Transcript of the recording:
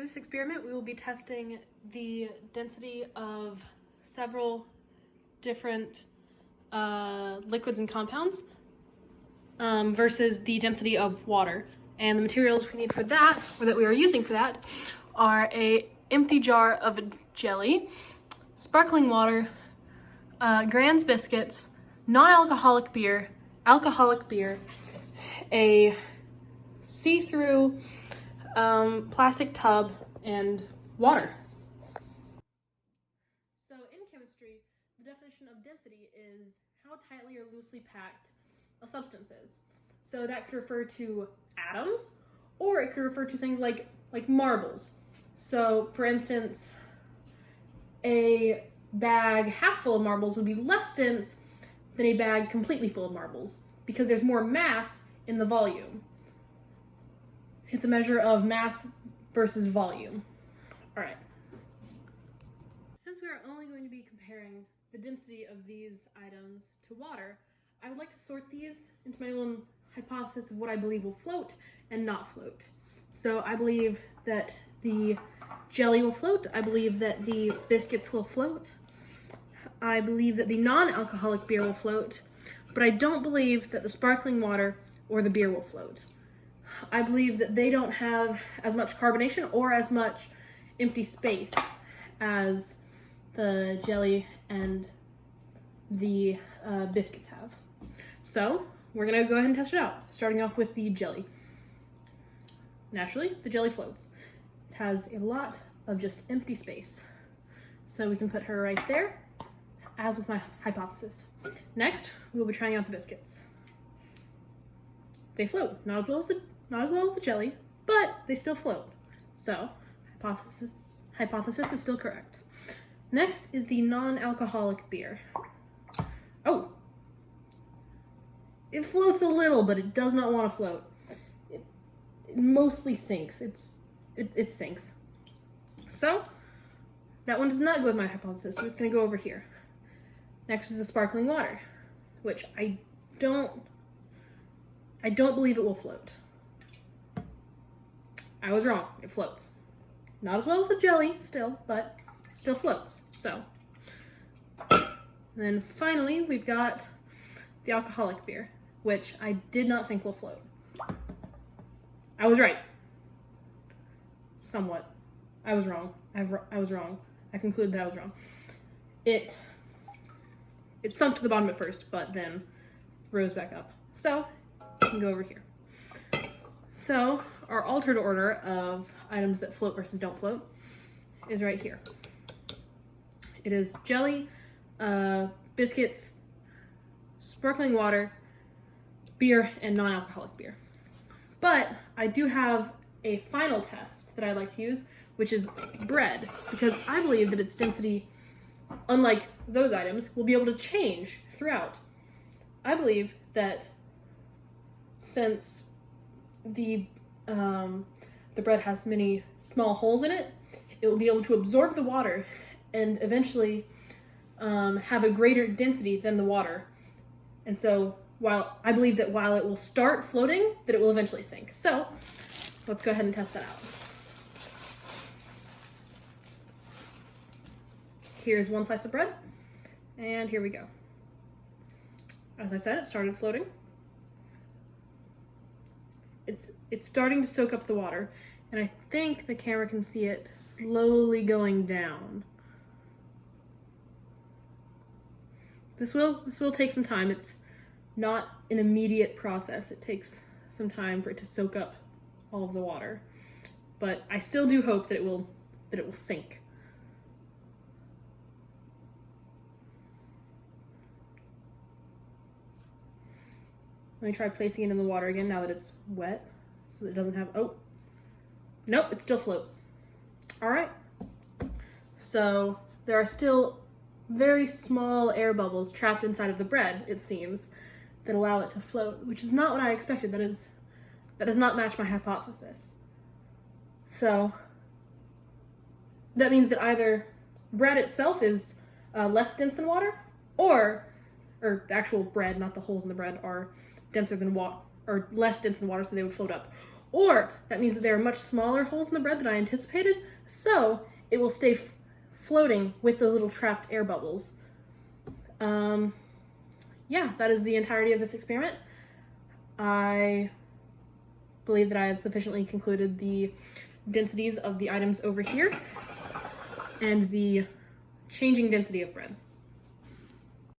For this experiment, we will be testing the density of several different liquids and compounds versus the density of water. And the materials we need for that, or that we are using for that, are an empty jar of jelly, sparkling water, Grand's biscuits, non-alcoholic beer, alcoholic beer, a see-through plastic tub, and water. So in chemistry, the definition of density is how tightly or loosely packed a substance is. So that could refer to atoms, or it could refer to things like marbles. So for instance, a bag half full of marbles would be less dense than a bag completely full of marbles because there's more mass in the volume. It's a measure of mass versus volume. All right. Since we are only going to be comparing the density of these items to water, I would like to sort these into my own hypothesis of what I believe will float and not float. So I believe that the jelly will float. I believe that the biscuits will float. I believe that the non-alcoholic beer will float, but I don't believe that the sparkling water or the beer will float. I believe that they don't have as much carbonation or as much empty space as the jelly and the biscuits have. So we're gonna go ahead and test it out, starting off with the jelly. Naturally, the jelly floats. It has a lot of just empty space. So we can put her right there, as with my hypothesis. Next, we'll be trying out the biscuits. They float, not as well as the jelly, but they still float. So, hypothesis is still correct. Next is the non-alcoholic beer. Oh, it floats a little, but it does not want to float. It mostly sinks. It sinks. So, that one does not go with my hypothesis, so it's going to go over here. Next is the sparkling water, which I don't believe it will float. I was wrong. It floats. Not as well as the jelly still, but still floats. So, and then finally we've got the alcoholic beer, which I did not think will float. I was right. Somewhat. I was wrong. I was wrong. I conclude that I was wrong. It sunk to the bottom at first, but then rose back up. So, you can go over here. So, our altered order of items that float versus don't float is right here. It is jelly, biscuits, sparkling water, beer, and non-alcoholic beer. But I do have a final test that I'd like to use, which is bread, because I believe that its density, unlike those items, will be able to change throughout. I believe that since the bread has many small holes in it, it will be able to absorb the water and eventually have a greater density than the water. And so I believe that while it will start floating, that it will eventually sink. So let's go ahead and test that out. Here's one slice of bread, and here we go. As I said, it started floating. It's starting to soak up the water, and I think the camera can see it slowly going down. This will take some time. It's not an immediate process. It takes some time for it to soak up all of the water. But I still do hope that it will sink. Let me try placing it in the water again now that it's wet, so that it doesn't have, oh, nope, it still floats. All right, so there are still very small air bubbles trapped inside of the bread, it seems, that allow it to float, which is not what I expected. That does not match my hypothesis. So that means that either bread itself is less dense than water, or the actual bread, not the holes in the bread, are denser than water, or less dense than water, so they would float up. or that means that there are much smaller holes in the bread than I anticipated, so it will stay floating with those little trapped air bubbles. Yeah, that is the entirety of this experiment. I believe that I have sufficiently concluded the densities of the items over here and the changing density of bread.